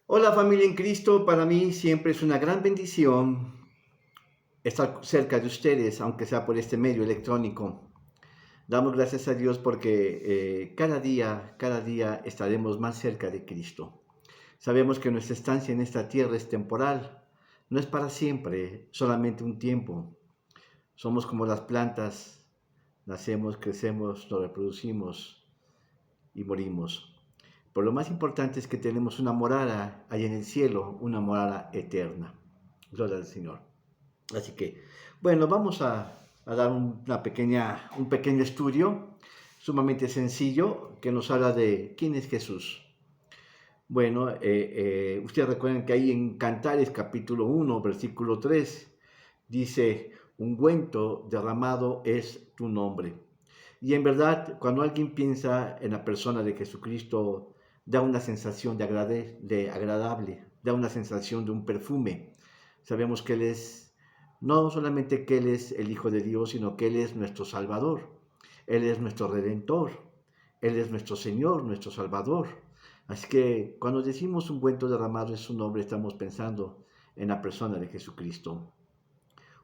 Hola familia en Cristo, para mí siempre es una gran bendición estar cerca de ustedes, aunque sea por este medio electrónico. Damos gracias a Dios porque cada día estaremos más cerca de Cristo. Sabemos que nuestra estancia en esta tierra es temporal, no es para siempre, solamente un tiempo. Somos como las plantas, nacemos, crecemos, nos reproducimos y morimos. Pero lo más importante es que tenemos una morada ahí en el cielo, una morada eterna. Gloria al Señor. Así que, bueno, vamos a dar un pequeño estudio sumamente sencillo que nos habla de quién es Jesús. Bueno, ustedes recuerdan que ahí en Cantares capítulo 1, versículo 3, dice, ungüento derramado es tu nombre. Y en verdad, cuando alguien piensa en la persona de Jesucristo, da una sensación de agradable, da una sensación de un perfume. Sabemos que Él es, no solamente que Él es el Hijo de Dios, sino que Él es nuestro Salvador. Él es nuestro Redentor. Él es nuestro Señor, nuestro Salvador. Así que cuando decimos ungüento derramado en su nombre, estamos pensando en la persona de Jesucristo.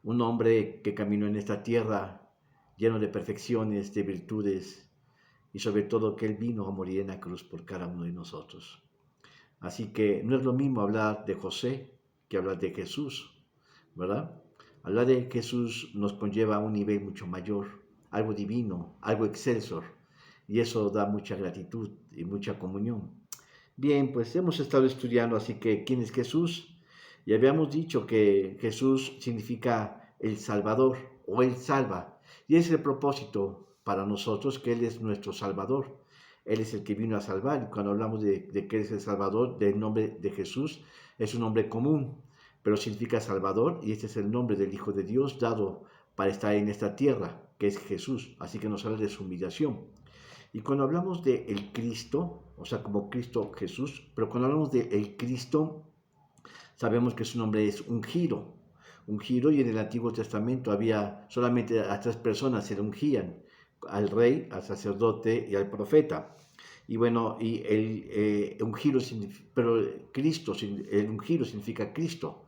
Un hombre que caminó en esta tierra lleno de perfecciones, de virtudes y sobre todo que Él vino a morir en la cruz por cada uno de nosotros. Así que no es lo mismo hablar de José que hablar de Jesús, ¿verdad? Hablar de Jesús nos conlleva a un nivel mucho mayor, algo divino, algo excelso, y eso da mucha gratitud y mucha comunión. Bien, pues hemos estado estudiando, así que ¿quién es Jesús? Y habíamos dicho que Jesús significa el Salvador o Él salva. Y es el propósito para nosotros que Él es nuestro Salvador. Él es el que vino a salvar. Y cuando hablamos de que Él es el Salvador, del nombre de Jesús, es un nombre común, pero significa Salvador y este es el nombre del Hijo de Dios dado para estar en esta tierra, que es Jesús. Así que nos habla de su humillación. Y cuando hablamos de el Cristo, o sea, como Cristo Jesús, pero cuando hablamos de el Cristo, sabemos que su nombre es ungido. Ungido, y en el Antiguo Testamento había solamente a tres personas se le ungían, al rey, al sacerdote y al profeta. Y bueno, y el ungido, pero Cristo, el ungido significa Cristo.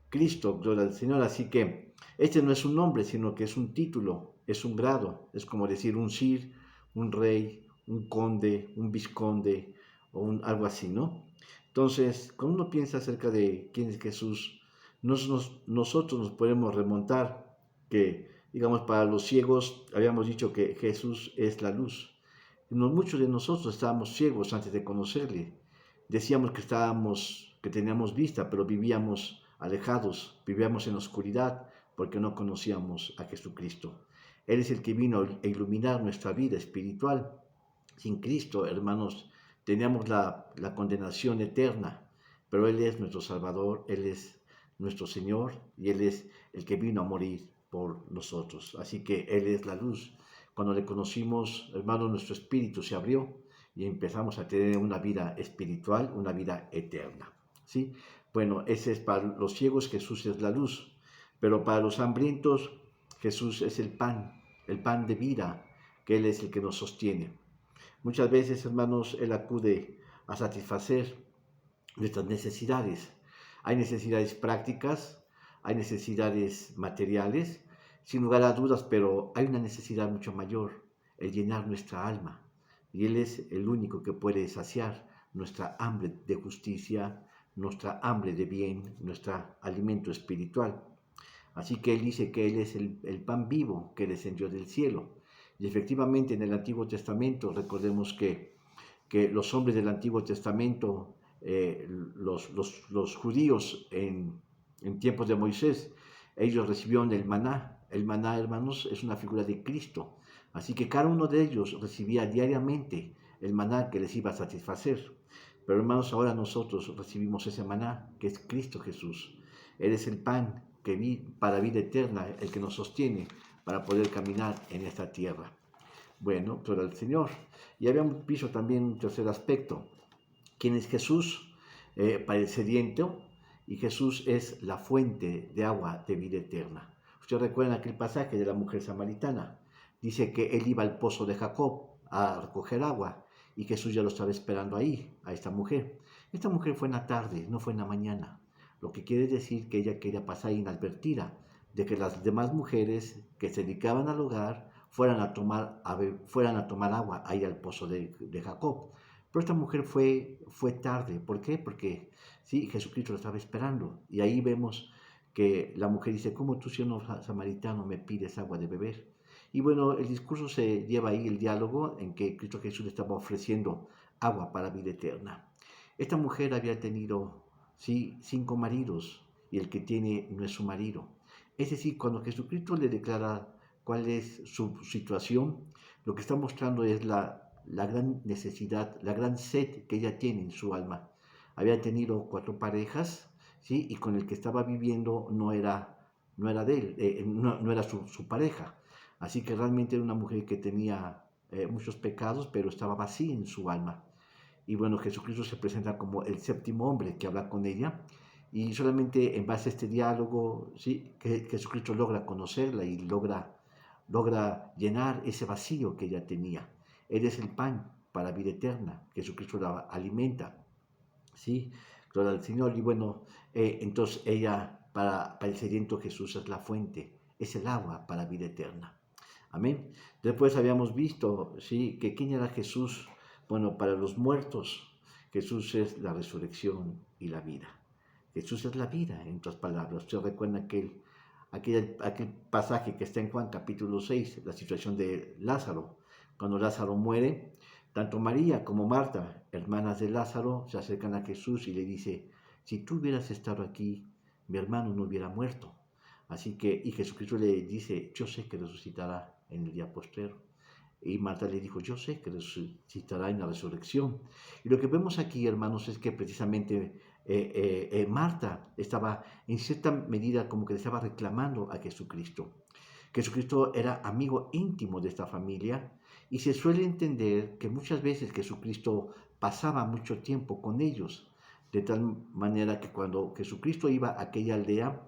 Cristo, gloria al Señor. Así que este no es un nombre, sino que es un título, es un grado. Es como decir un sir, un rey, un conde, un vizconde o algo así, ¿no? Entonces, cuando uno piensa acerca de quién es Jesús, nosotros nos podemos remontar que, digamos, para los ciegos habíamos dicho que Jesús es la luz. Muchos de nosotros estábamos ciegos antes de conocerle. Decíamos que teníamos vista, pero vivíamos alejados, vivíamos en oscuridad porque no conocíamos a Jesucristo. Él es el que vino a iluminar nuestra vida espiritual. Sin Cristo, hermanos, teníamos la condenación eterna, pero Él es nuestro Salvador, Él es nuestro Señor y Él es el que vino a morir por nosotros. Así que Él es la luz. Cuando le conocimos, hermanos, nuestro espíritu se abrió y empezamos a tener una vida espiritual, una vida eterna. ¿Sí? Bueno, ese es para los ciegos, Jesús es la luz, pero para los hambrientos, Jesús es el pan de vida, que Él es el que nos sostiene. Muchas veces, hermanos, Él acude a satisfacer nuestras necesidades. Hay necesidades prácticas, hay necesidades materiales, sin lugar a dudas, pero hay una necesidad mucho mayor, el llenar nuestra alma. Y Él es el único que puede saciar nuestra hambre de justicia, nuestra hambre de bien, nuestro alimento espiritual. Así que Él dice que Él es el pan vivo que descendió del cielo. Y efectivamente en el Antiguo Testamento, recordemos que los hombres del Antiguo Testamento, los judíos en tiempos de Moisés, ellos recibieron el maná. El maná, hermanos, es una figura de Cristo. Así que cada uno de ellos recibía diariamente el maná que les iba a satisfacer. Pero hermanos, ahora nosotros recibimos ese maná, que es Cristo Jesús. Él es el pan para vida eterna, el que nos sostiene para poder caminar en esta tierra. Bueno, gloria al Señor. Y habíamos visto también un tercer aspecto. ¿Quién es Jesús? Para el sediento, y Jesús es la fuente de agua de vida eterna. Ustedes recuerdan aquel pasaje de la mujer samaritana. Dice que él iba al pozo de Jacob a recoger agua y Jesús ya lo estaba esperando ahí, a esta mujer. Esta mujer fue en la tarde, no fue en la mañana, lo que quiere decir que ella quería pasar inadvertida de que las demás mujeres que se dedicaban al hogar fueran a tomar agua ahí al pozo de Jacob. Pero esta mujer fue tarde. ¿Por qué? Porque sí, Jesucristo lo estaba esperando. Y ahí vemos que la mujer dice, ¿cómo tú siendo samaritano me pides agua de beber? Y bueno, el discurso se lleva ahí, el diálogo, en que Cristo Jesús le estaba ofreciendo agua para vida eterna. Esta mujer había tenido, sí, 5 maridos, y el que tiene no es su marido. Es decir, cuando Jesucristo le declara cuál es su situación, lo que está mostrando es la gran necesidad, la gran sed que ella tiene en su alma. Había tenido 4 parejas, ¿sí? Y con el que estaba viviendo no era de él, no era su pareja. Así que realmente era una mujer que tenía muchos pecados, pero estaba vacía en su alma. Y bueno, Jesucristo se presenta como el 7º hombre que habla con ella. Y solamente en base a este diálogo, ¿sí? Que Jesucristo logra conocerla y logra llenar ese vacío que ella tenía. Él es el pan para vida eterna. Jesucristo la alimenta. ¿Sí? Gloria al Señor. Y bueno, entonces ella, para el sediento, Jesús es la fuente, es el agua para vida eterna. Amén. Después habíamos visto, ¿sí? Que quién era Jesús. Bueno, para los muertos, Jesús es la resurrección y la vida. Jesús es la vida, en otras palabras. Usted recuerda aquel pasaje que está en Juan capítulo 6, la situación de Lázaro. Cuando Lázaro muere, tanto María como Marta, hermanas de Lázaro, se acercan a Jesús y le dice, si tú hubieras estado aquí, mi hermano no hubiera muerto. Así que, y Jesucristo le dice, yo sé que resucitará en el día postrero. Y Marta le dijo, yo sé que resucitará en la resurrección. Y lo que vemos aquí, hermanos, es que precisamente Marta estaba en cierta medida como que le estaba reclamando a Jesucristo. Jesucristo era amigo íntimo de esta familia y se suele entender que muchas veces Jesucristo pasaba mucho tiempo con ellos, de tal manera que cuando Jesucristo iba a aquella aldea,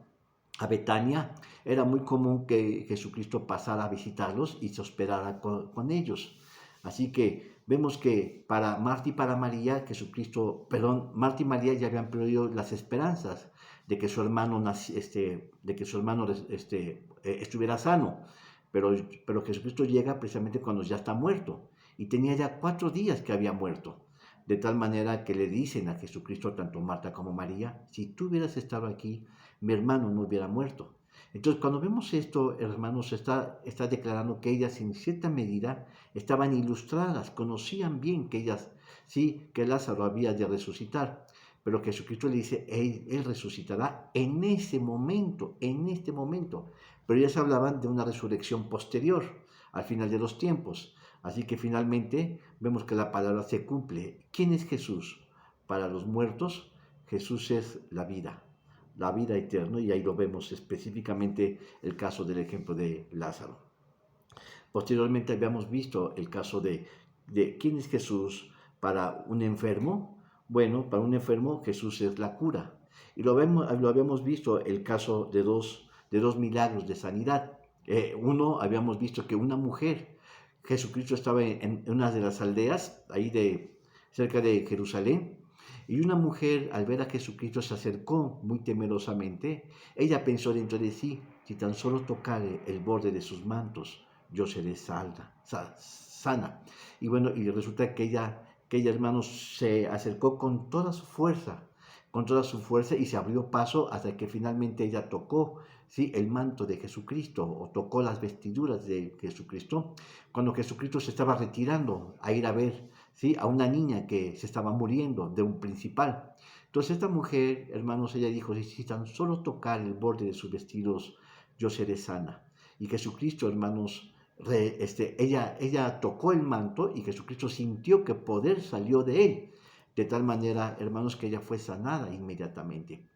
a Betania, era muy común que Jesucristo pasara a visitarlos y se hospedara con ellos. Así que vemos que para Marta y para María, Marta y María ya habían perdido las esperanzas de que su hermano, estuviera sano. Pero Jesucristo llega precisamente cuando ya está muerto. Y tenía ya 4 días que había muerto. De tal manera que le dicen a Jesucristo, tanto Marta como María, si tú hubieras estado aquí, mi hermano no hubiera muerto. Entonces, cuando vemos esto, hermanos, está declarando que ellas en cierta medida estaban ilustradas, conocían bien que ellas, sí, que Lázaro había de resucitar. Pero Jesucristo le dice, él resucitará en ese momento, en este momento. Pero ellas hablaban de una resurrección posterior, al final de los tiempos. Así que finalmente vemos que la palabra se cumple. ¿Quién es Jesús? Para los muertos, Jesús es la vida eterna, y ahí lo vemos específicamente el caso del ejemplo de Lázaro. Posteriormente habíamos visto el caso de quién es Jesús para un enfermo. Bueno, para un enfermo Jesús es la cura. Y lo habíamos visto el caso de dos milagros de sanidad. Uno, habíamos visto que una mujer, Jesucristo estaba en una de las aldeas, cerca de Jerusalén, y una mujer, al ver a Jesucristo, se acercó muy temerosamente. Ella pensó dentro de sí, si tan solo tocare el borde de sus mantos, yo seré sana. Y bueno, y resulta que ella, hermanos, se acercó con toda su fuerza, y se abrió paso hasta que finalmente ella tocó, ¿sí?, el manto de Jesucristo, o tocó las vestiduras de Jesucristo, cuando Jesucristo se estaba retirando a ir a ver, ¿sí?, a una niña que se estaba muriendo de un principal. Entonces esta mujer, hermanos, ella dijo, si tan solo tocar el borde de sus vestidos, yo seré sana. Y Jesucristo, hermanos, ella tocó el manto, y Jesucristo sintió que poder salió de él, de tal manera, hermanos, que ella fue sanada inmediatamente.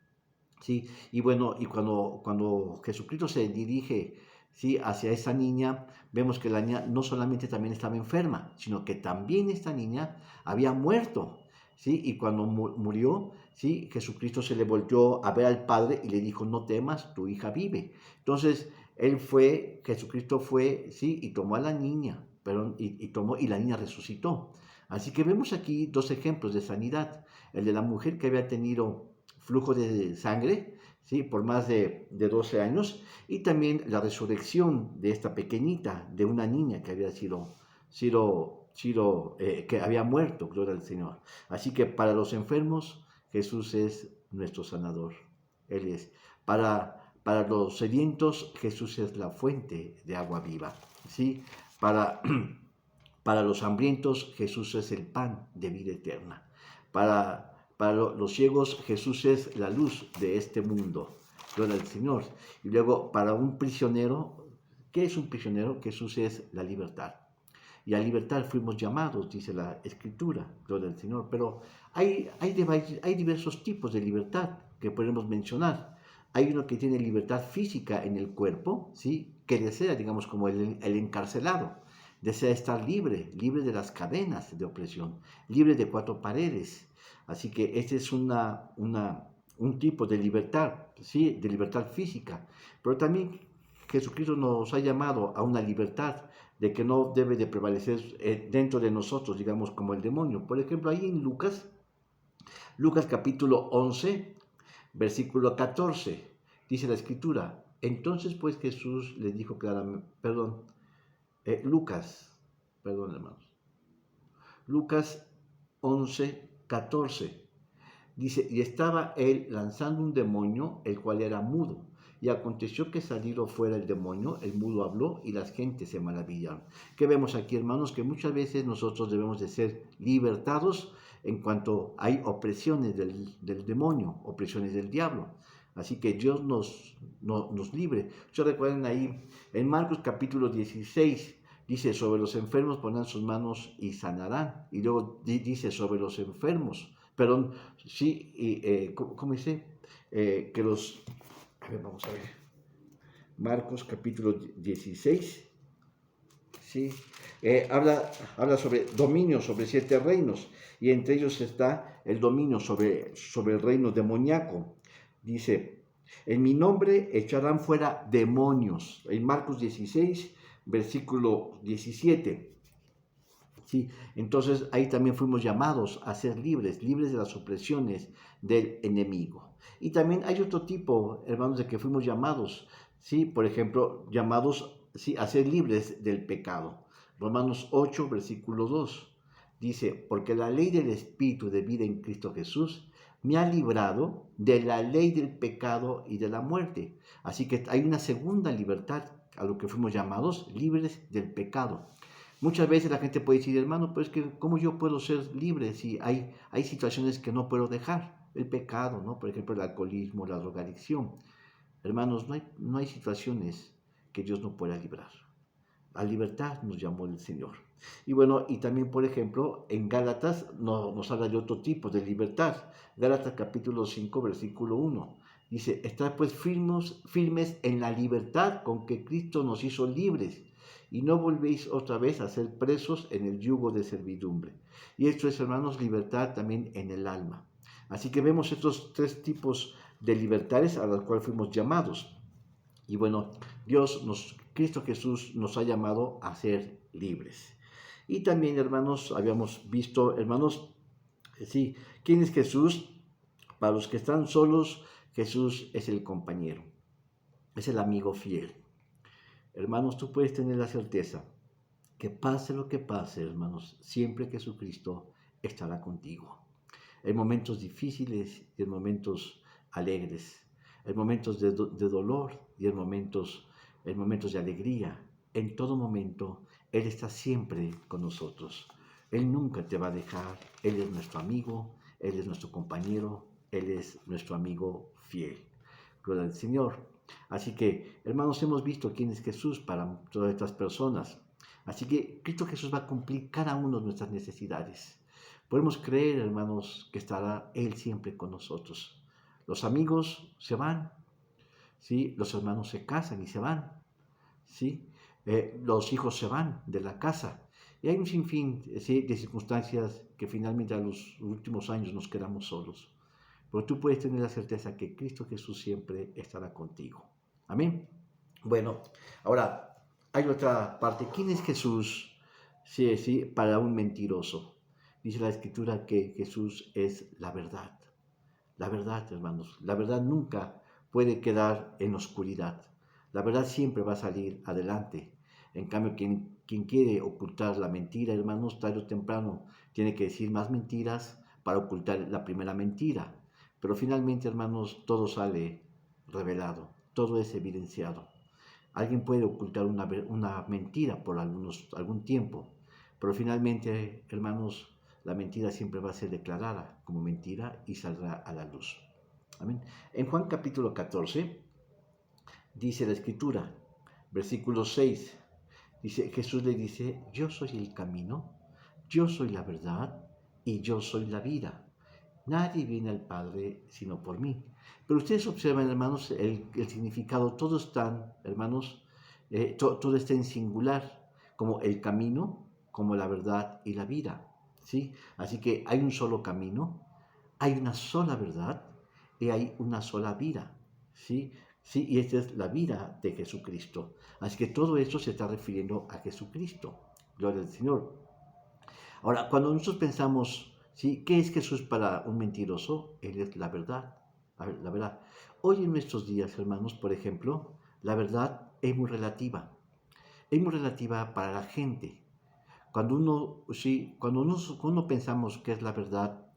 ¿Sí? Y bueno, y cuando Jesucristo se dirige, ¿sí?, hacia esa niña, vemos que la niña no solamente también estaba enferma, sino que también esta niña había muerto, ¿sí? Y cuando murió, ¿sí?, Jesucristo se le volvió a ver al Padre y le dijo, no temas, tu hija vive. Entonces, Jesucristo fue, ¿sí?, y tomó a la niña, tomó y la niña resucitó. Así que vemos aquí dos ejemplos de sanidad. El de la mujer que había tenido flujo de sangre, ¿sí? Por más de 12 años, y también la resurrección de esta pequeñita, de una niña que había que había muerto, gloria al Señor. Así que para los enfermos, Jesús es nuestro sanador. Él es. Para los sedientos, Jesús es la fuente de agua viva. ¿Sí? Para, para los hambrientos, Jesús es el pan de vida eterna. Para los ciegos, Jesús es la luz de este mundo. Gloria al Señor. Y luego, para un prisionero, ¿qué es un prisionero? Jesús es la libertad. Y a libertad fuimos llamados, dice la Escritura, gloria al Señor. Pero hay diversos tipos de libertad que podemos mencionar. Hay uno que tiene libertad física en el cuerpo, ¿sí? Que desea, digamos, como el encarcelado. Desea estar libre de las cadenas de opresión, libre de cuatro paredes. Así que este es un tipo de libertad, ¿sí? De libertad física. Pero también Jesucristo nos ha llamado a una libertad de que no debe de prevalecer dentro de nosotros, digamos, como el demonio. Por ejemplo, ahí en Lucas capítulo 11, versículo 14, dice la Escritura: entonces pues Jesús les dijo claramente, hermanos, Lucas 11, 14, dice, y estaba él lanzando un demonio, el cual era mudo. Y aconteció que salido fuera el demonio, el mudo habló y las gentes se maravillaron. ¿Qué vemos aquí, hermanos? Que muchas veces nosotros debemos de ser libertados en cuanto hay opresiones del demonio, opresiones del diablo. Así que Dios nos libre. Ustedes recuerden ahí, en Marcos capítulo 16, dice, sobre los enfermos pondrán sus manos y sanarán. Y luego dice, sobre los enfermos, perdón, sí, ¿cómo dice? Que los... A ver, vamos a ver. Marcos capítulo 16, ¿sí? Habla sobre dominio sobre 7 reinos, y entre ellos está el dominio sobre el reino demoníaco. Dice, en mi nombre echarán fuera demonios. En Marcos 16, versículo 17. ¿Sí? Entonces ahí también fuimos llamados a ser libres de las opresiones del enemigo. Y también hay otro tipo, hermanos, de que fuimos llamados, ¿sí? Por ejemplo, llamados, ¿sí?, a ser libres del pecado. Romanos 8, versículo 2, dice, porque la ley del Espíritu de vida en Cristo Jesús me ha librado de la ley del pecado y de la muerte. Así que hay una segunda libertad a lo que fuimos llamados, libres del pecado. Muchas veces la gente puede decir, hermano, pero es que ¿cómo yo puedo ser libre si hay situaciones que no puedo dejar? El pecado, ¿no? Por ejemplo, el alcoholismo, la drogadicción. Hermanos, no hay situaciones que Dios no pueda librar. A libertad nos llamó el Señor. Y bueno, y también, por ejemplo, en Gálatas nos habla de otro tipo de libertad. Gálatas capítulo 5, versículo 1. Dice, estad pues firmes en la libertad con que Cristo nos hizo libres, y no volvéis otra vez a ser presos en el yugo de servidumbre. Y esto es, hermanos, libertad también en el alma. Así que vemos estos 3 tipos de libertades a las cuales fuimos llamados. Y bueno, Cristo Jesús nos ha llamado a ser libres. Y también, hermanos, habíamos visto, hermanos, sí, ¿quién es Jesús? Para los que están solos, Jesús es el compañero, es el amigo fiel. Hermanos, tú puedes tener la certeza que pase lo que pase, hermanos, siempre Jesucristo estará contigo. En momentos difíciles y en momentos alegres, en momentos de dolor y en momentos de alegría. En todo momento, Él está siempre con nosotros. Él nunca te va a dejar. Él es nuestro amigo, Él es nuestro compañero, Él es nuestro amigo fiel. Gloria al Señor. Así que, hermanos, hemos visto quién es Jesús para todas estas personas. Así que Cristo Jesús va a cumplir cada una de nuestras necesidades. Podemos creer, hermanos, que estará Él siempre con nosotros. Los amigos se van, ¿sí? Los hermanos se casan y se van, ¿sí? Los hijos se van de la casa. Y hay un sinfín, ¿sí?, de circunstancias que finalmente a los últimos años nos quedamos solos. Pero tú puedes tener la certeza que Cristo Jesús siempre estará contigo. Amén. Bueno, ahora hay otra parte. ¿Quién es Jesús Sí, sí, para un mentiroso. Dice la Escritura que Jesús es la verdad. La verdad, hermanos, la verdad nunca puede quedar en oscuridad. La verdad siempre va a salir adelante. En cambio, quien quiere ocultar la mentira, hermanos, tarde o temprano tiene que decir más mentiras para ocultar la primera mentira. Pero finalmente, hermanos, todo sale revelado, todo es evidenciado. Alguien puede ocultar una mentira por algún tiempo, pero finalmente, hermanos, la mentira siempre va a ser declarada como mentira y saldrá a la luz. Amén. En Juan capítulo 14 dice la escritura, versículo 6, dice, Jesús le dice, yo soy el camino, yo soy la verdad y yo soy la vida. Nadie viene al Padre sino por mí. Pero ustedes observan, hermanos, el significado, todo está, hermanos, todo está en singular, como el camino, como la verdad y la vida. ¿Sí? Así que hay un solo camino, hay una sola verdad y hay una sola vida. ¿Sí? Sí, y esta es la vida de Jesucristo. Así que todo esto se está refiriendo a Jesucristo. Gloria al Señor. Ahora, cuando nosotros pensamos, ¿sí? ¿Qué es Jesús para un mentiroso? Él es la verdad. La verdad. Hoy en nuestros días, hermanos, por ejemplo, la verdad es muy relativa. Es muy relativa para la gente. Cuando uno, sí, cuando uno pensamos que es la verdad,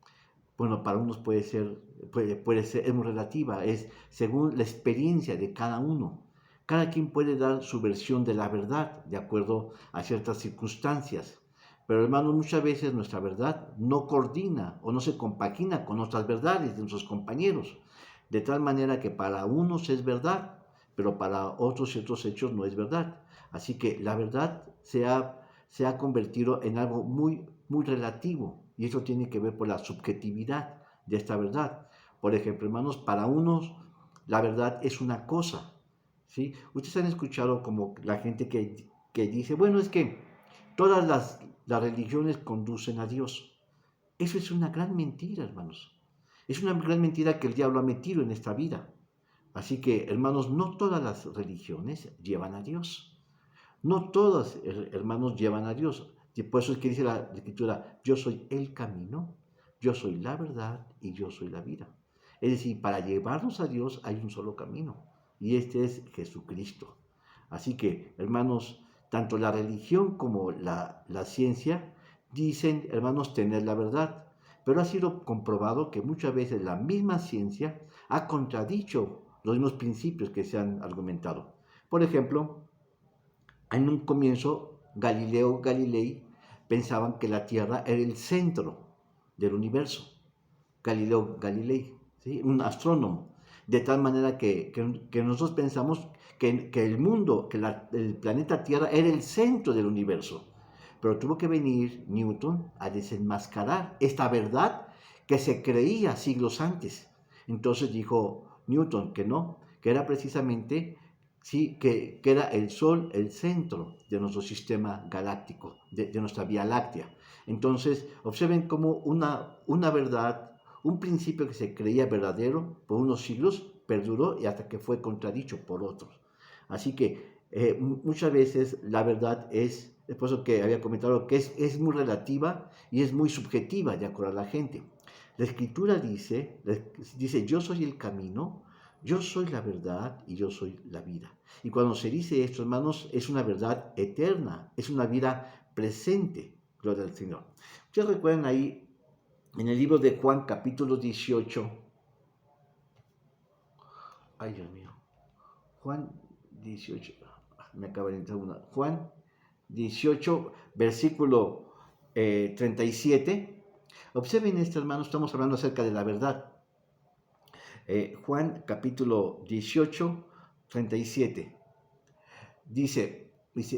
bueno, para unos puede ser, es muy relativa, es según la experiencia de cada uno. Cada quien puede dar su versión de la verdad de acuerdo a ciertas circunstancias. Pero hermanos, muchas veces nuestra verdad no coordina o no se compagina con otras verdades de nuestros compañeros. De tal manera que para unos es verdad, pero para otros ciertos hechos no es verdad. Así que la verdad se ha convertido en algo muy relativo y eso tiene que ver por la subjetividad de esta verdad. Por ejemplo, hermanos, para unos la verdad es una cosa, ¿sí? Ustedes han escuchado como la gente que dice, bueno, es que todas las religiones conducen a Dios. Eso es una gran mentira, hermanos. Es una gran mentira que el diablo ha metido en esta vida. Así que, hermanos, no todas las religiones llevan a Dios. No todos, hermanos, llevan a Dios. Y por eso es que dice la Escritura, yo soy el camino, yo soy la verdad y yo soy la vida. Es decir, para llevarnos a Dios hay un solo camino y este es Jesucristo. Así que, hermanos, tanto la religión como la ciencia dicen, hermanos, tener la verdad. Pero ha sido comprobado que muchas veces la misma ciencia ha contradicho los mismos principios que se han argumentado. Por ejemplo, en un comienzo, Galileo Galilei pensaban que la Tierra era el centro del universo. Galileo Galilei, ¿sí? Un astrónomo. De tal manera que nosotros pensamos que el mundo, el planeta Tierra era el centro del universo. Pero tuvo que venir Newton a desenmascarar esta verdad que se creía siglos antes. Entonces dijo Newton que no, que era precisamente sí, que era el Sol el centro de nuestro sistema galáctico, de nuestra Vía Láctea. Entonces, observen cómo una verdad, un principio que se creía verdadero por unos siglos, perduró y hasta que fue contradicho por otros. Así que muchas veces la verdad es por eso que había comentado que es muy relativa y es muy subjetiva de acuerdo a la gente. La Escritura dice, yo soy el camino, yo soy la verdad y yo soy la vida. Y cuando se dice esto, hermanos, es una verdad eterna, es una vida presente. Gloria al Señor. Ustedes recuerdan ahí en el libro de Juan, capítulo 18. Ay, Dios mío. Juan 18. Me acaba de entrar una. Juan 18, versículo 37. Observen esto, hermanos, estamos hablando acerca de la verdad. Juan capítulo 18, 37.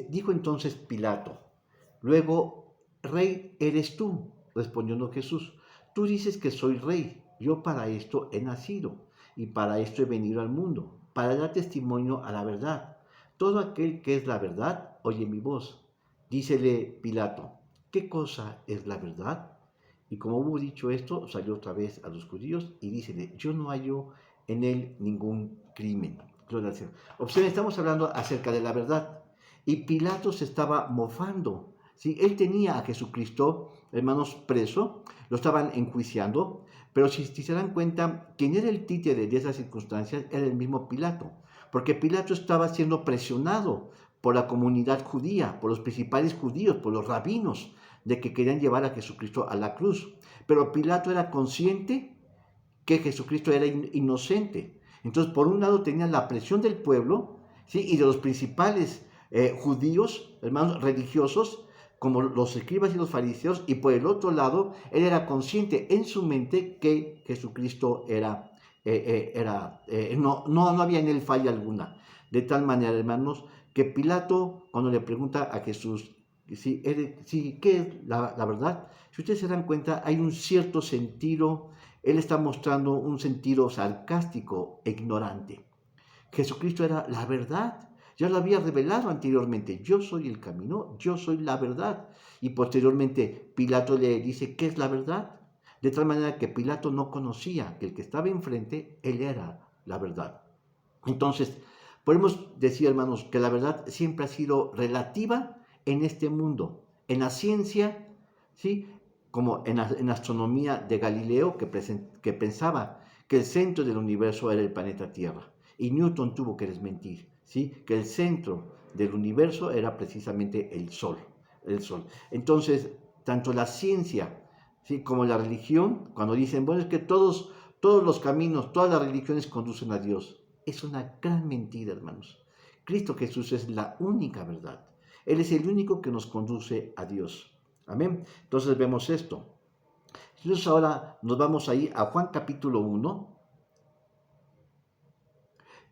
Dijo entonces Pilato, luego, rey eres tú, respondiendo Jesús, tú dices que soy rey, yo para esto he nacido y para esto he venido al mundo, para dar testimonio a la verdad. Todo aquel que es la verdad, oye mi voz. Dícele Pilato, ¿qué cosa es la verdad? Y como hubo dicho esto, salió otra vez a los judíos y dícele, yo no hallo en él ningún crimen. Gloria al Señor. Observen, estamos hablando acerca de la verdad. Y Pilato se estaba mofando, ¿sí? Él tenía a Jesucristo, hermanos, preso, lo estaban enjuiciando, pero si se dan cuenta, quien era el títere de esas circunstancias era el mismo Pilato, porque Pilato estaba siendo presionado por la comunidad judía, por los principales judíos, por los rabinos, de que querían llevar a Jesucristo a la cruz. Pero Pilato era consciente que Jesucristo era inocente. Entonces, por un lado tenía la presión del pueblo, ¿sí? Y de los principales judíos, hermanos religiosos, como los escribas y los fariseos, y por el otro lado, él era consciente en su mente que Jesucristo no había en él falla alguna. De tal manera, hermanos, que Pilato, cuando le pregunta a Jesús, ¿qué es la verdad? Si ustedes se dan cuenta, hay un cierto sentido, él está mostrando un sentido sarcástico e ignorante. Jesucristo era la verdad. Ya lo había revelado anteriormente. Yo soy el camino, yo soy la verdad. Y posteriormente Pilato le dice, ¿qué es la verdad? De tal manera que Pilato no conocía que el que estaba enfrente, él era la verdad. Entonces, podemos decir, hermanos, que la verdad siempre ha sido relativa en este mundo. En la ciencia, ¿sí? Como en la astronomía de Galileo, que pensaba que el centro del universo era el planeta Tierra. Y Newton tuvo que desmentir, ¿sí? Que el centro del universo era precisamente el Sol. El Sol. Entonces, tanto la ciencia, ¿sí? Como la religión, cuando dicen, bueno, es que todos los caminos, todas las religiones conducen a Dios. Es una gran mentira, hermanos. Cristo Jesús es la única verdad. Él es el único que nos conduce a Dios. Amén. Entonces vemos esto. Entonces ahora nos vamos ahí a Juan capítulo 1.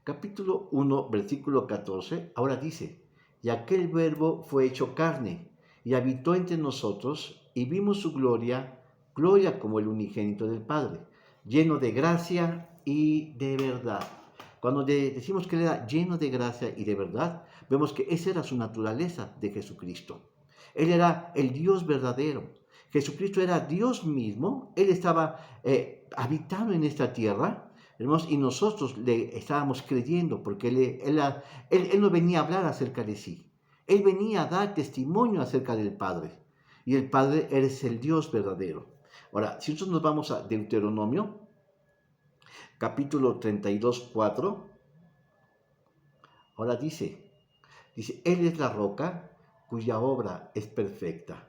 Capítulo 1, versículo 14. Ahora dice, y aquel verbo fue hecho carne y habitó entre nosotros y vimos su gloria, gloria como el unigénito del Padre, lleno de gracia y de verdad. Cuando decimos que él era lleno de gracia y de verdad, vemos que esa era su naturaleza de Jesucristo. Él era el Dios verdadero. Jesucristo era Dios mismo. Él estaba habitando en esta tierra, hermanos, y nosotros le estábamos creyendo porque él no venía a hablar acerca de sí. Él venía a dar testimonio acerca del Padre. Y el Padre es el Dios verdadero. Ahora, si nosotros nos vamos a Deuteronomio, capítulo 32, 4, ahora dice, Él es la roca cuya obra es perfecta,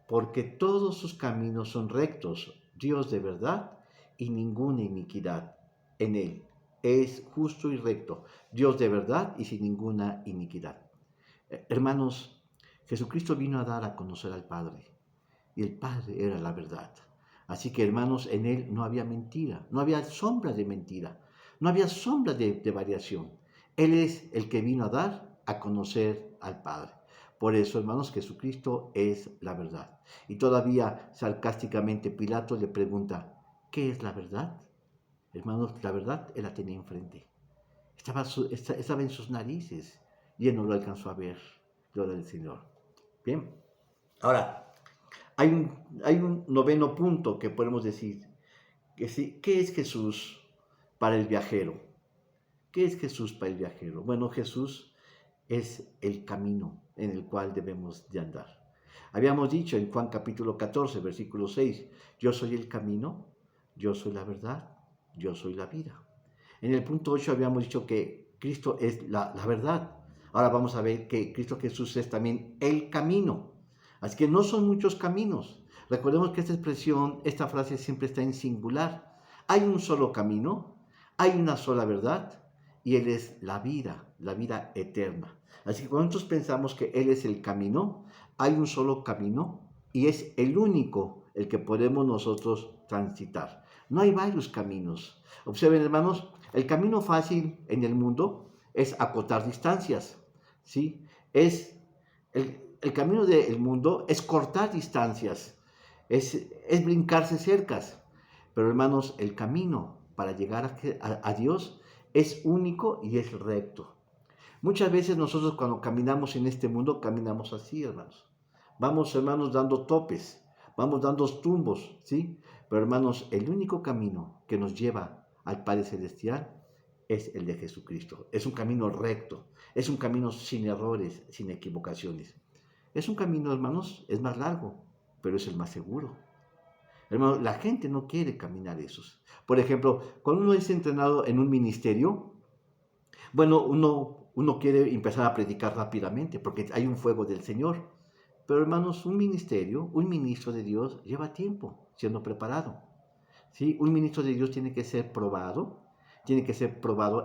porque todos sus caminos son rectos, Dios de verdad y ninguna iniquidad en Él. Es justo y recto, Dios de verdad y sin ninguna iniquidad. Hermanos, Jesucristo vino a dar a conocer al Padre y el Padre era la verdad. Así que, hermanos, en Él no había mentira, no había sombra de mentira, no había sombra de variación. Él es el que vino a dar a conocer al Padre. Por eso, hermanos, Jesucristo es la verdad. Y todavía sarcásticamente Pilato le pregunta, ¿qué es la verdad? Hermanos, la verdad él la tenía enfrente. Estaba en sus narices y él no lo alcanzó a ver. Gloria al Señor. Bien. Ahora, hay un noveno punto que podemos decir. ¿Qué es Jesús para el viajero? ¿Qué es Jesús para el viajero? Bueno, Jesús es el camino en el cual debemos de andar. Habíamos dicho en Juan capítulo 14, versículo 6, yo soy el camino, yo soy la verdad, yo soy la vida. En el punto 8 habíamos dicho que Cristo es la verdad. Ahora vamos a ver que Cristo Jesús es también el camino. Así que no son muchos caminos. Recordemos que esta expresión, esta frase siempre está en singular. Hay un solo camino, hay una sola verdad y Él es la vida eterna. Así que cuando nosotros pensamos que Él es el camino, hay un solo camino y es el único el que podemos nosotros transitar. No hay varios caminos. Observen, hermanos, el camino fácil en el mundo es acotar distancias, ¿sí? El camino del mundo es cortar distancias, es brincarse cercas. Pero, hermanos, el camino para llegar a Dios es único y es recto. Muchas veces nosotros cuando caminamos en este mundo, caminamos así, hermanos. Vamos, hermanos, dando topes, vamos dando tumbos, ¿sí? Pero, hermanos, el único camino que nos lleva al Padre Celestial es el de Jesucristo. Es un camino recto, es un camino sin errores, sin equivocaciones. Es un camino, hermanos, es más largo, pero es el más seguro. Hermanos, la gente no quiere caminar esos. Por ejemplo, cuando uno es entrenado en un ministerio, bueno, uno quiere empezar a predicar rápidamente porque hay un fuego del Señor. Pero hermanos, un ministerio, un ministro de Dios lleva tiempo siendo preparado. ¿Sí? Un ministro de Dios tiene que ser probado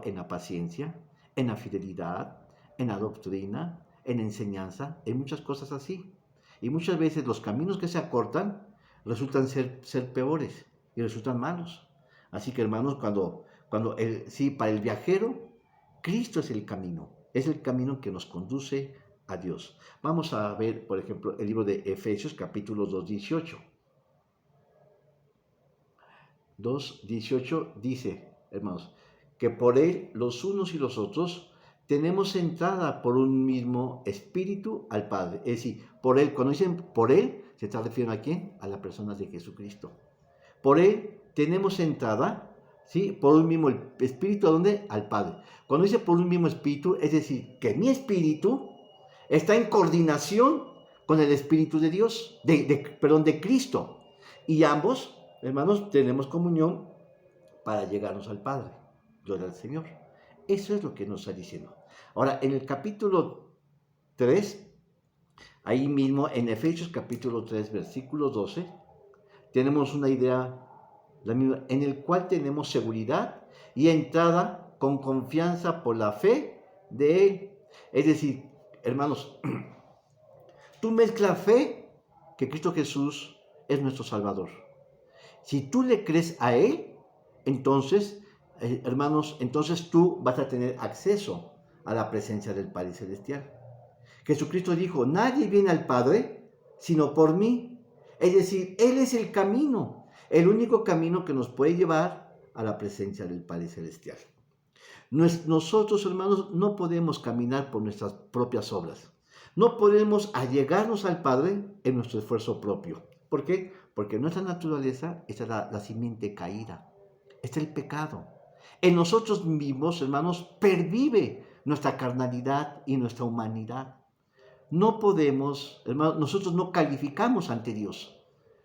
en la paciencia, en la fidelidad, en la doctrina, en la enseñanza, en muchas cosas así. Y muchas veces los caminos que se acortan resultan ser peores y resultan malos. Así que hermanos, sí, para el viajero, Cristo es el camino que nos conduce a Dios. Vamos a ver, por ejemplo, el libro de Efesios, capítulo 2, 18. 2:18 dice, hermanos, que por Él los unos y los otros tenemos entrada por un mismo espíritu al Padre. Es decir, por Él, cuando dicen por Él, se está refiriendo a quién? A la persona de Jesucristo. Por Él tenemos entrada, ¿sí? Por un mismo espíritu, ¿a dónde? Al Padre. Cuando dice por un mismo espíritu, es decir, que mi espíritu está en coordinación con el Espíritu de Dios, de Cristo. Y ambos, hermanos, tenemos comunión para llegarnos al Padre. Gloria al Señor. Eso es lo que nos está diciendo. Ahora, en el capítulo 3, ahí mismo en Efesios capítulo 3, versículo 12, tenemos una idea en el cual tenemos seguridad y entrada con confianza por la fe de Él. Es decir, hermanos, tú mezclas fe que Cristo Jesús es nuestro Salvador. Si tú le crees a Él, entonces, hermanos, entonces tú vas a tener acceso a la presencia del Padre Celestial. Jesucristo dijo, nadie viene al Padre sino por mí. Es decir, Él es el camino, el único camino que nos puede llevar a la presencia del Padre Celestial. Nosotros, hermanos, no podemos caminar por nuestras propias obras. No podemos allegarnos al Padre en nuestro esfuerzo propio. ¿Por qué? Porque nuestra naturaleza está la simiente caída. Está el pecado. En nosotros mismos, hermanos, pervive nuestra carnalidad y nuestra humanidad. No podemos, hermanos, nosotros no calificamos ante Dios.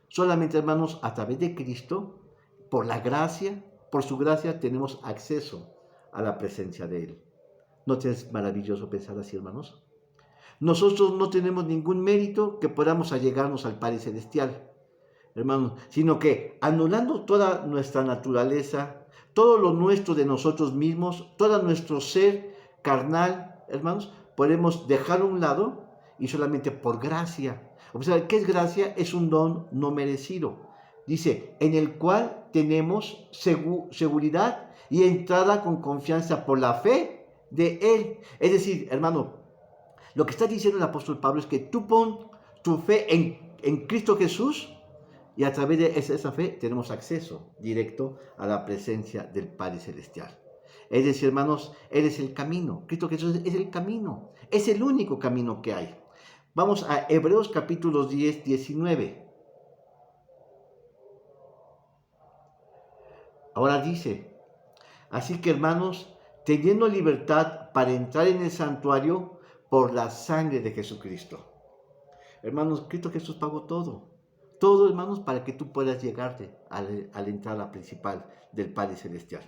Solamente, hermanos, a través de Cristo, por la gracia, por su gracia, tenemos acceso a la presencia de Él. ¿No es maravilloso pensar así, hermanos? Nosotros no tenemos ningún mérito que podamos allegarnos al Padre Celestial, hermanos, sino que anulando toda nuestra naturaleza, todo lo nuestro de nosotros mismos, todo nuestro ser carnal, hermanos, podemos dejarlo a un lado y solamente por gracia. O sea, ¿qué es gracia? Es un don no merecido. Dice, en el cual tenemos seguridad y entrada con confianza por la fe de Él. Es decir, hermano, lo que está diciendo el apóstol Pablo es que tú pon tu fe en Cristo Jesús y a través de esa fe tenemos acceso directo a la presencia del Padre Celestial. Es decir, hermanos, Él es el camino. Cristo Jesús es el camino. Es el único camino que hay. Vamos a Hebreos capítulo 10, 19. Ahora dice, así que hermanos, teniendo libertad para entrar en el santuario por la sangre de Jesucristo. Hermanos, Cristo Jesús pagó todo. Todo, hermanos, para que tú puedas llegarte a la entrada principal del Padre Celestial.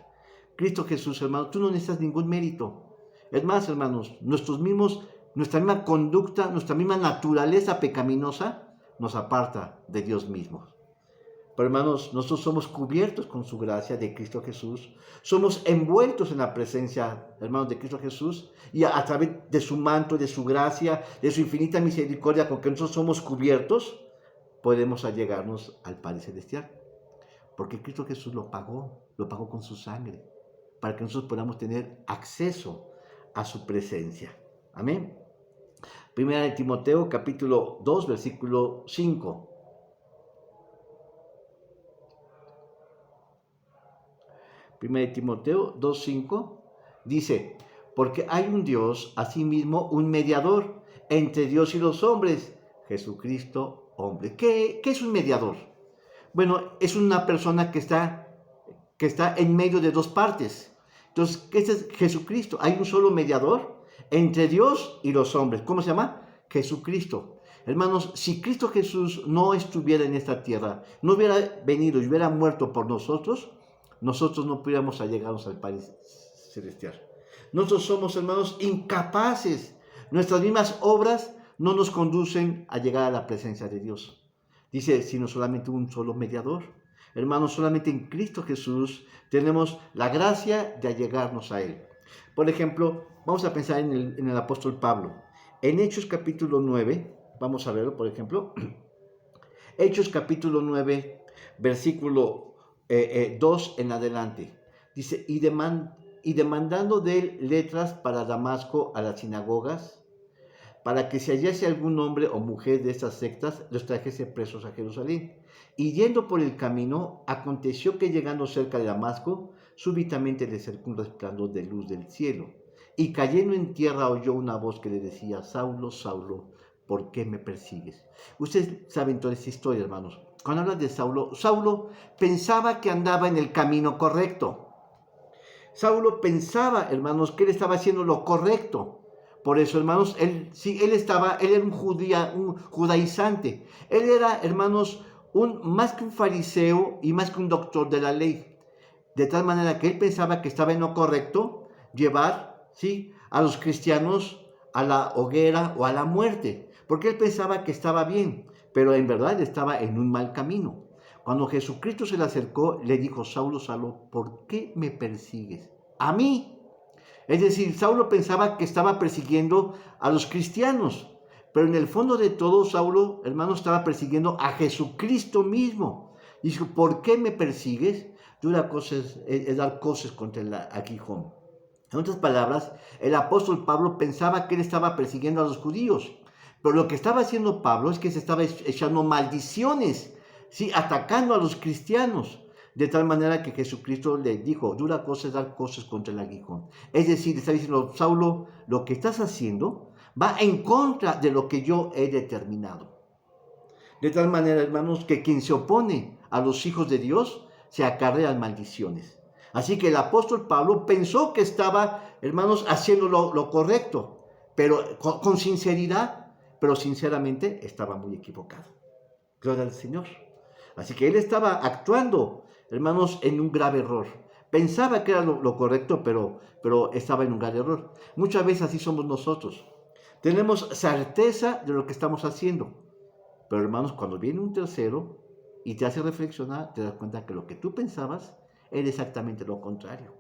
Cristo Jesús, hermanos, tú no necesitas ningún mérito. Es más, hermanos, nuestra misma conducta, nuestra misma naturaleza pecaminosa nos aparta de Dios mismo. Pero hermanos, nosotros somos cubiertos con su gracia de Cristo Jesús. Somos envueltos en la presencia, hermanos, de Cristo Jesús. Y a través de su manto, de su gracia, de su infinita misericordia con que nosotros somos cubiertos, podemos allegarnos al Padre Celestial. Porque Cristo Jesús lo pagó con su sangre, para que nosotros podamos tener acceso a su presencia. Amén. Primera de Timoteo, capítulo 2, versículo 5. Primera de Timoteo 2:5 dice, porque hay un Dios, asimismo un mediador entre Dios y los hombres, Jesucristo hombre. ¿Qué es un mediador? Bueno, es una persona que está en medio de dos partes. Entonces, este es Jesucristo. Hay un solo mediador entre Dios y los hombres. ¿Cómo se llama? Jesucristo. Hermanos, si Cristo Jesús no estuviera en esta tierra, no hubiera venido y hubiera muerto por nosotros, nosotros no pudiéramos allegarnos al Padre Celestial. Nosotros somos, hermanos, incapaces. Nuestras mismas obras no nos conducen a llegar a la presencia de Dios. Dice, sino solamente un solo mediador. Hermanos, solamente en Cristo Jesús tenemos la gracia de allegarnos a Él. Por ejemplo, vamos a pensar en el apóstol Pablo. En Hechos capítulo 9, vamos a verlo, por ejemplo. Hechos capítulo 9, versículo 2 en adelante. Dice, y demandando de él letras para Damasco a las sinagogas, para que si hallase algún hombre o mujer de estas sectas, los trajese presos a Jerusalén. Y yendo por el camino, aconteció que llegando cerca de Damasco, súbitamente le cercó un resplandor de luz del cielo. Y cayendo en tierra oyó una voz que le decía, Saulo, Saulo, ¿por qué me persigues? Ustedes saben toda esta historia, hermanos. Cuando habla de Saulo, Saulo pensaba que andaba en el camino correcto. Saulo pensaba, hermanos, que él estaba haciendo lo correcto. Por eso, hermanos, él era un judaizante. Él era, hermanos, más que un fariseo y más que un doctor de la ley. De tal manera que él pensaba que estaba en lo correcto llevar, ¿sí?, a los cristianos a la hoguera o a la muerte. Porque él pensaba que estaba bien, pero en verdad estaba en un mal camino. Cuando Jesucristo se le acercó, le dijo, Saulo, Saulo, ¿por qué me persigues? A mí. Es decir, Saulo pensaba que estaba persiguiendo a los cristianos, pero en el fondo de todo, Saulo, hermano, estaba persiguiendo a Jesucristo mismo. Dijo, ¿por qué me persigues? Dura cosas, es dar cosas contra el aguijón. En otras palabras, el apóstol Pablo pensaba que él estaba persiguiendo a los judíos, pero lo que estaba haciendo Pablo es que se estaba echando maldiciones, ¿sí?, atacando a los cristianos. De tal manera que Jesucristo le dijo, dura cosa es dar cosas contra el aguijón. Es decir, está diciendo, Saulo, lo que estás haciendo va en contra de lo que yo he determinado. De tal manera, hermanos, que quien se opone a los hijos de Dios se acarrean maldiciones. Así que el apóstol Pablo pensó que estaba, hermanos, haciendo lo correcto, pero con sinceridad, pero sinceramente estaba muy equivocado. Gloria al Señor. Así que él estaba actuando, hermanos, en un grave error. Pensaba que era lo correcto, pero estaba en un grave error. Muchas veces así somos nosotros. Tenemos certeza de lo que estamos haciendo. Pero hermanos, cuando viene un tercero y te hace reflexionar, te das cuenta que lo que tú pensabas era exactamente lo contrario.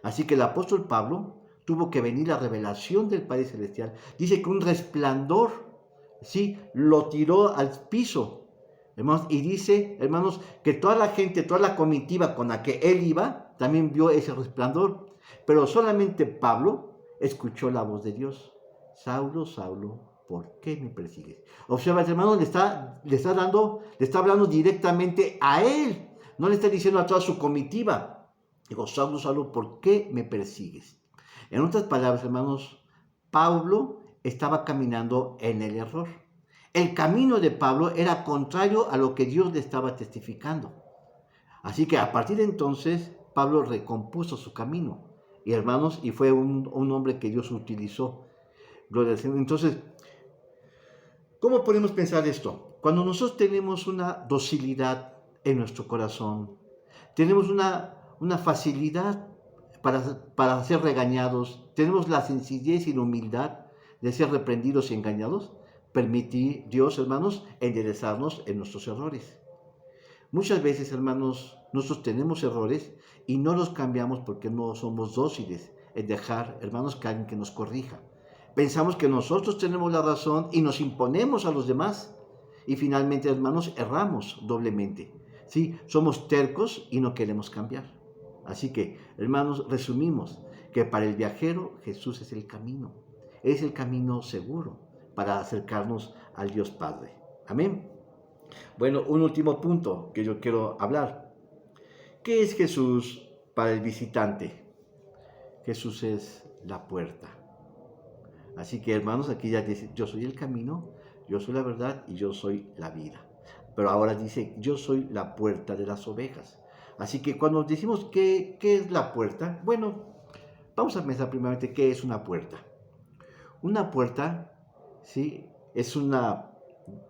Así que el apóstol Pablo tuvo que venir la revelación del Padre Celestial. Dice que un resplandor, sí, lo tiró al piso. Hermanos, y dice, hermanos, que toda la gente, toda la comitiva con la que él iba, también vio ese resplandor. Pero solamente Pablo escuchó la voz de Dios. Saulo, Saulo, ¿por qué me persigues? Observa, hermanos, le está hablando directamente a él. No le está diciendo a toda su comitiva. Digo, Saulo, Saulo, ¿por qué me persigues? En otras palabras, hermanos, Pablo estaba caminando en el error. El camino de Pablo era contrario a lo que Dios le estaba testificando. Así que a partir de entonces, Pablo recompuso su camino. Y hermanos, y fue un hombre que Dios utilizó. Gloria al Señor. Entonces, ¿cómo podemos pensar esto? Cuando nosotros tenemos una docilidad en nuestro corazón, tenemos una facilidad para ser regañados, tenemos la sencillez y la humildad de ser reprendidos y engañados, permitir Dios, hermanos, enderezarnos en nuestros errores. Muchas veces, hermanos, nosotros tenemos errores y no los cambiamos porque no somos dóciles en dejar, hermanos, que alguien que nos corrija. Pensamos que nosotros tenemos la razón y nos imponemos a los demás. Y finalmente, hermanos, erramos doblemente. Sí, somos tercos y no queremos cambiar. Así que, hermanos, resumimos que para el viajero Jesús es el camino. Es el camino seguro para acercarnos al Dios Padre. Amén. Bueno, un último punto que yo quiero hablar. ¿Qué es Jesús para el visitante? Jesús es la puerta. Así que, hermanos, aquí ya dice, yo soy el camino, yo soy la verdad y yo soy la vida. Pero ahora dice, yo soy la puerta de las ovejas. Así que cuando decimos ¿qué es la puerta? Bueno, vamos a pensar primeramente qué es una puerta. Una puerta, ¿sí?, es una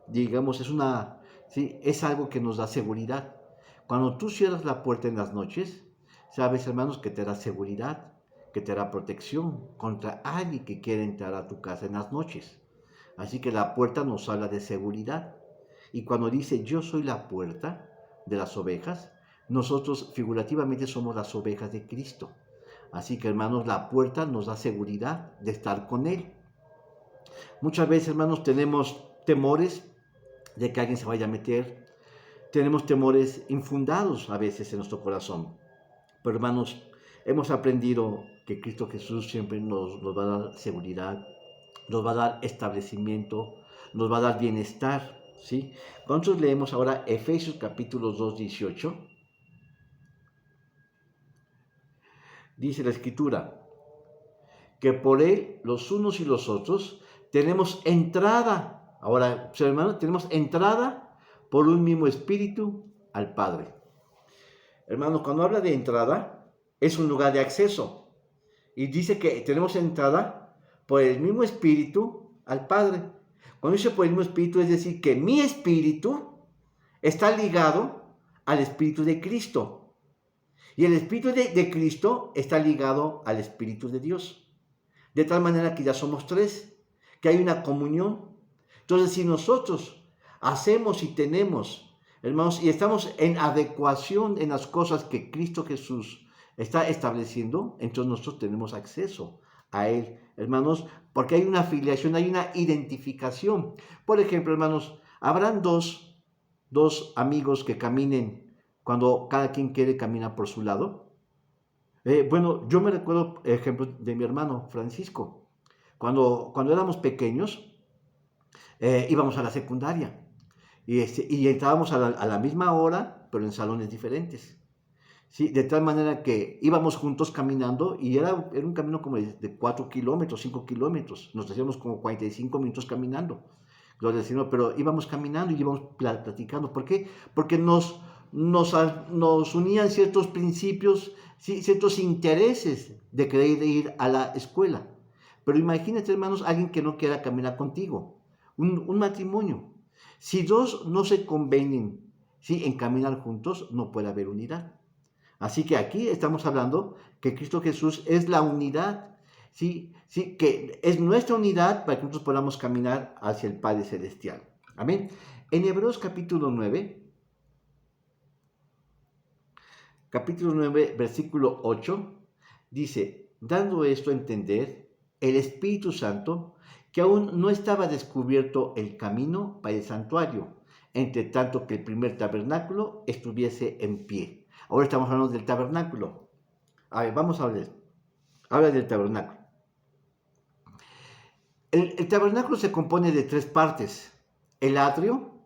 digamos, ¿sí? Es algo que nos da seguridad. Cuando tú cierras la puerta en las noches, sabes, hermanos, que te da seguridad, que te da protección contra alguien que quiere entrar a tu casa en las noches. Así que la puerta nos habla de seguridad. Y cuando dice yo soy la puerta de las ovejas, nosotros figurativamente somos las ovejas de Cristo. Así que, hermanos, la puerta nos da seguridad de estar con Él. Muchas veces, hermanos, tenemos temores de que alguien se vaya a meter. Tenemos temores infundados a veces en nuestro corazón. Pero, hermanos, hemos aprendido que Cristo Jesús siempre nos va a dar seguridad, nos va a dar establecimiento, nos va a dar bienestar, ¿sí? Nosotros leemos ahora Efesios capítulo 2, 18. Dice la Escritura, que por Él, los unos y los otros, tenemos entrada. Ahora, hermanos, tenemos entrada por un mismo Espíritu al Padre. Hermanos, cuando habla de entrada, es un lugar de acceso. Y dice que tenemos entrada por el mismo Espíritu al Padre. Cuando dice por el mismo Espíritu, es decir, que mi Espíritu está ligado al Espíritu de Cristo. Y el Espíritu de Cristo está ligado al Espíritu de Dios. De tal manera que ya somos tres, que hay una comunión. Entonces, si nosotros hacemos y tenemos, hermanos, y estamos en adecuación en las cosas que Cristo Jesús está estableciendo, entonces nosotros tenemos acceso a Él, hermanos, porque hay una afiliación, hay una identificación. Por ejemplo, hermanos, habrán dos amigos que caminen cuando cada quien quiere caminar por su lado. Bueno, yo me recuerdo, ejemplo, de mi hermano Francisco. Cuando éramos pequeños, íbamos a la secundaria y entrábamos a la misma hora, pero en salones diferentes. ¿Sí? De tal manera que íbamos juntos caminando y era un camino como de 4 kilómetros, 5 kilómetros. Nos hacíamos como 45 minutos caminando. Gloria al Señor, pero íbamos caminando y íbamos platicando. ¿Por qué? Porque nos unían ciertos principios, ¿sí? Ciertos intereses de querer ir a la escuela. Pero imagínate, hermanos, alguien que no quiera caminar contigo. Un matrimonio. Si dos no se convenien, ¿sí? En caminar juntos, no puede haber unidad. Así que aquí estamos hablando que Cristo Jesús es la unidad, ¿sí? ¿Sí? Que es nuestra unidad para que nosotros podamos caminar hacia el Padre Celestial. Amén. En Hebreos capítulo 9, versículo 8, dice, dando esto a entender, el Espíritu Santo, que aún no estaba descubierto el camino para el santuario, entre tanto que el primer tabernáculo estuviese en pie. Ahora estamos hablando del tabernáculo. A ver, vamos a hablar. Habla del tabernáculo. El tabernáculo se compone de tres partes. El atrio,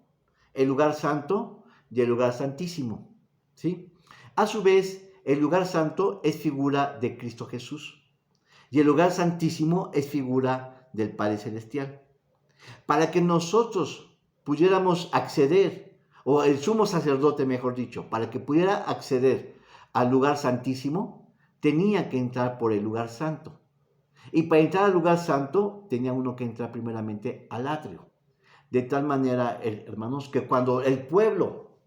el lugar santo y el lugar santísimo. ¿Sí? A su vez, el lugar santo es figura de Cristo Jesús. Y el lugar santísimo es figura del Padre Celestial. Para que nosotros pudiéramos acceder, o el sumo sacerdote, mejor dicho, para que pudiera acceder al lugar santísimo, tenía que entrar por el lugar santo. Y para entrar al lugar santo, tenía uno que entrar primeramente al atrio. De tal manera, hermanos, que cuando el pueblo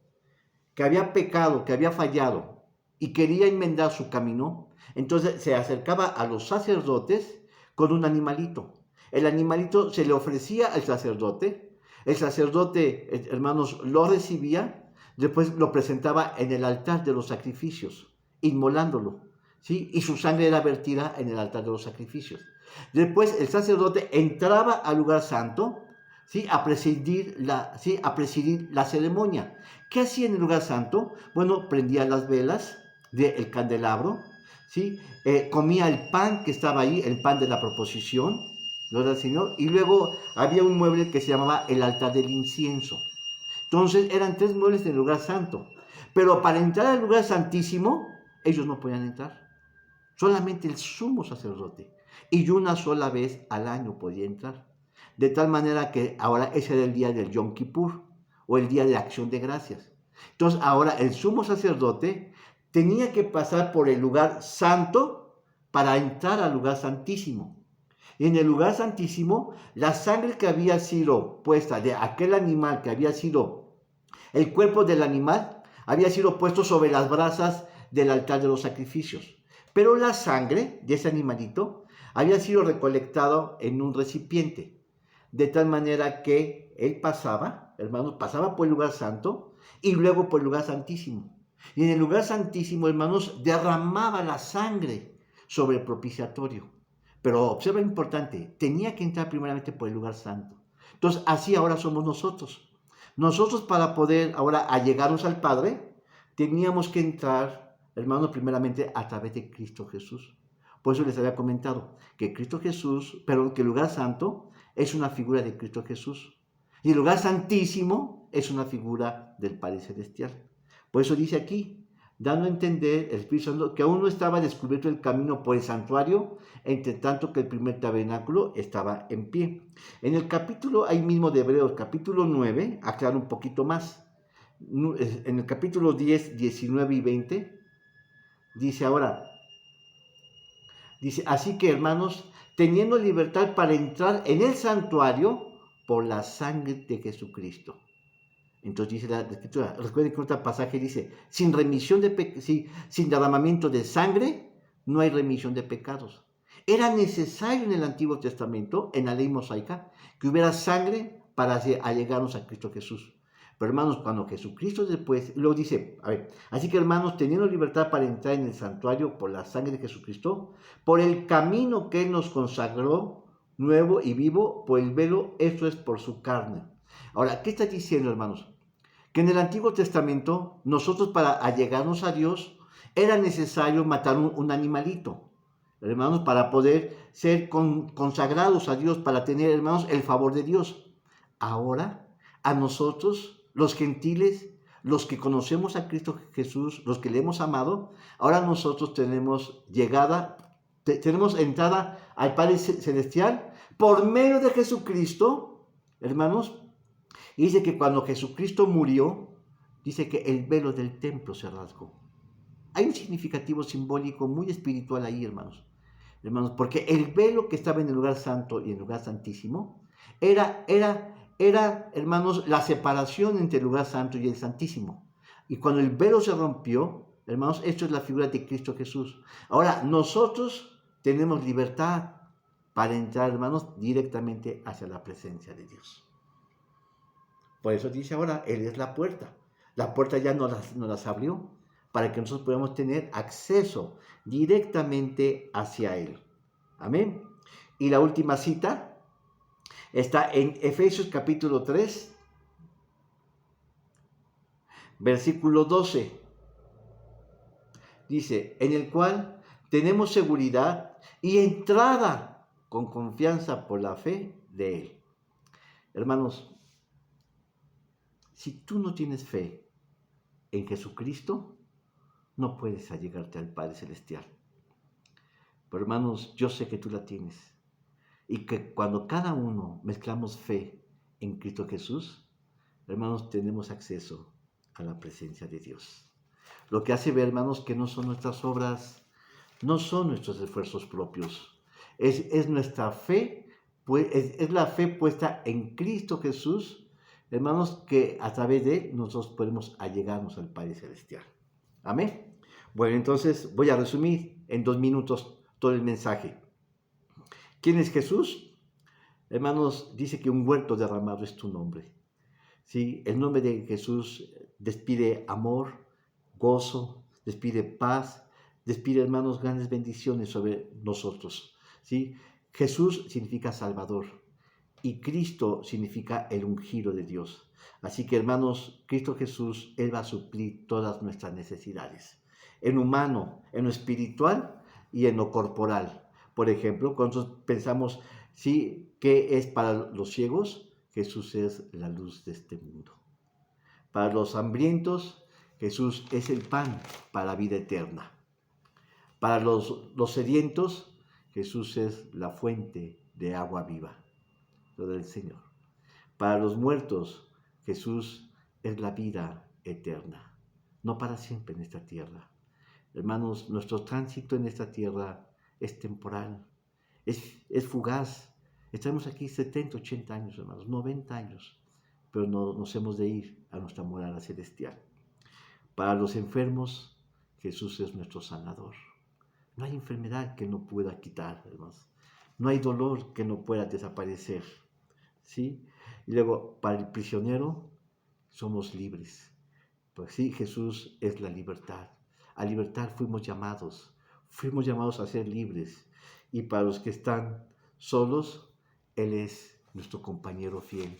que había pecado, que había fallado y quería enmendar su camino, entonces se acercaba a los sacerdotes con un animalito. El animalito se le ofrecía al sacerdote, el sacerdote, hermanos, lo recibía, después lo presentaba en el altar de los sacrificios, inmolándolo, ¿sí? Y su sangre era vertida en el altar de los sacrificios. Después el sacerdote entraba al lugar santo, ¿sí? A presidir la ceremonia. ¿Qué hacía en el lugar santo? Bueno, prendía las velas del candelabro, ¿sí? Comía el pan que estaba ahí, el pan de la proposición, gloria al Señor, y luego había un mueble que se llamaba el altar del incienso. Entonces eran tres muebles en el lugar santo, pero para entrar al lugar santísimo, ellos no podían entrar, solamente el sumo sacerdote, y una sola vez al año podía entrar, de tal manera que ahora ese era el día del Yom Kippur, o el día de acción de gracias. Entonces ahora el sumo sacerdote tenía que pasar por el lugar santo para entrar al lugar santísimo. Y en el lugar santísimo, la sangre que había sido puesta de aquel animal que había sido, el cuerpo del animal, había sido puesto sobre las brasas del altar de los sacrificios. Pero la sangre de ese animalito había sido recolectado en un recipiente, de tal manera que él pasaba, hermanos, pasaba por el lugar santo y luego por el lugar santísimo. Y en el lugar santísimo, hermanos, derramaba la sangre sobre el propiciatorio. Pero observa lo importante, tenía que entrar primeramente por el lugar santo. Entonces, así ahora somos nosotros. Nosotros para poder ahora allegarnos al Padre, teníamos que entrar, hermanos, primeramente a través de Cristo Jesús. Por eso les había comentado que Cristo Jesús, perdón, que el lugar santo es una figura de Cristo Jesús. Y el lugar santísimo es una figura del Padre Celestial. Por eso dice aquí, dando a entender el Espíritu Santo que aún no estaba descubierto el camino por el santuario, entre tanto que el primer tabernáculo estaba en pie. En el capítulo, ahí mismo de Hebreos, capítulo 9, aclara un poquito más. En el capítulo 10, 19 y 20, dice ahora, dice, así que hermanos, teniendo libertad para entrar en el santuario por la sangre de Jesucristo. Entonces dice la escritura, recuerden que en otro pasaje dice, sin remisión de sin derramamiento de sangre, no hay remisión de pecados. Era necesario en el Antiguo Testamento, en la ley mosaica, que hubiera sangre para allegarnos a Cristo Jesús. Pero hermanos, cuando Jesucristo después, luego dice, a ver, así que hermanos, teniendo libertad para entrar en el santuario por la sangre de Jesucristo, por el camino que Él nos consagró, nuevo y vivo, por el velo, esto es por su carne. Ahora, ¿qué está diciendo, hermanos? Que en el Antiguo Testamento, nosotros para allegarnos a Dios, era necesario matar un animalito, hermanos, para poder ser consagrados a Dios, para tener, hermanos, el favor de Dios. Ahora, a nosotros, los gentiles, los que conocemos a Cristo Jesús, los que le hemos amado, ahora nosotros tenemos tenemos entrada al Padre Celestial por medio de Jesucristo, hermanos. Y dice que cuando Jesucristo murió, dice que el velo del templo se rasgó. Hay un significativo simbólico muy espiritual ahí, hermanos. Hermanos, porque el velo que estaba en el lugar santo y en el lugar santísimo era, hermanos, la separación entre el lugar santo y el santísimo. Y cuando el velo se rompió, hermanos, esto es la figura de Cristo Jesús. Ahora, nosotros tenemos libertad para entrar, hermanos, directamente hacia la presencia de Dios. Por eso dice ahora, Él es la puerta. La puerta ya nos las abrió para que nosotros podamos tener acceso directamente hacia Él. Amén. Y la última cita está en Efesios capítulo 3, versículo 12. Dice, en el cual tenemos seguridad y entrada con confianza por la fe de Él. Hermanos, si tú no tienes fe en Jesucristo, no puedes allegarte al Padre Celestial. Pero hermanos, yo sé que tú la tienes. Y que cuando cada uno mezclamos fe en Cristo Jesús, hermanos, tenemos acceso a la presencia de Dios. Lo que hace ver, hermanos, que no son nuestras obras, no son nuestros esfuerzos propios. Es nuestra fe, es la fe puesta en Cristo Jesús, hermanos, que a través de Él nosotros podemos allegarnos al Padre Celestial. Amén. Bueno, entonces voy a resumir en 2 minutos todo el mensaje. ¿Quién es Jesús? Hermanos, dice que un huerto derramado es tu nombre. ¿Sí? El nombre de Jesús despide amor, gozo, despide paz, despide, hermanos, grandes bendiciones sobre nosotros. ¿Sí? Jesús significa Salvador y Cristo significa el ungido de Dios. Así que, hermanos, Cristo Jesús, Él va a suplir todas nuestras necesidades, en humano, en lo espiritual y en lo corporal. Por ejemplo, cuando pensamos, ¿sí? ¿Qué es para los ciegos? Jesús es la luz de este mundo. Para los hambrientos, Jesús es el pan para la vida eterna. Para los sedientos, Jesús es la fuente de agua viva, lo del Señor. Para los muertos, Jesús es la vida eterna, no para siempre en esta tierra. Hermanos, nuestro tránsito en esta tierra es temporal, es fugaz. Estamos aquí 70, 80 años, hermanos, 90 años, pero no, nos hemos de ir a nuestra morada celestial. Para los enfermos, Jesús es nuestro sanador. No hay enfermedad que no pueda quitar, hermanos. No hay dolor que no pueda desaparecer. ¿Sí? Y luego, para el prisionero, somos libres. Pues sí, Jesús es la libertad. A libertad fuimos llamados a ser libres. Y para los que están solos, Él es nuestro compañero fiel.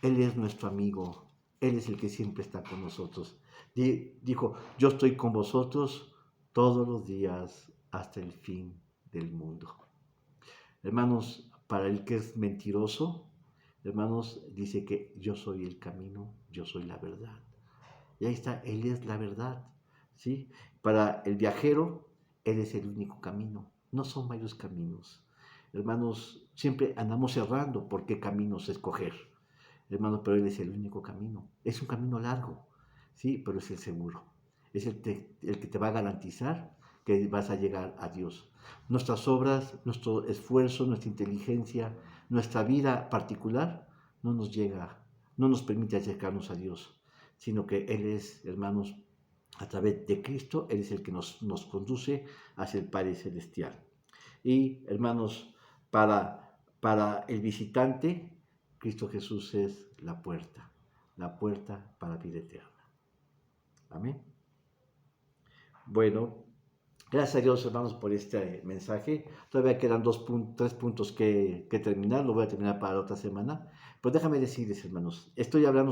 Él es nuestro amigo. Él es el que siempre está con nosotros. Dijo, yo estoy con vosotros todos los días hasta el fin del mundo. Hermanos, para el que es mentiroso, hermanos, dice que yo soy el camino, yo soy la verdad. Y ahí está, Él es la verdad, ¿sí? Para el viajero, Él es el único camino, no son varios caminos. Hermanos, siempre andamos errando por qué caminos escoger. Hermanos, pero Él es el único camino. Es un camino largo, ¿sí? Pero es el seguro. Es el que te va a garantizar que vas a llegar a Dios. Nuestras obras, nuestro esfuerzo, nuestra inteligencia, nuestra vida particular no nos llega, no nos permite acercarnos a Dios, sino que Él es, hermanos, a través de Cristo, Él es el que nos conduce hacia el Padre Celestial. Y, hermanos, para el visitante, Cristo Jesús es la puerta para la vida eterna. Amén. Bueno, gracias a Dios, hermanos, por este mensaje. Todavía quedan 3 puntos que terminar. Lo voy a terminar para la otra semana. Pues déjame decirles, hermanos, estoy hablando sobre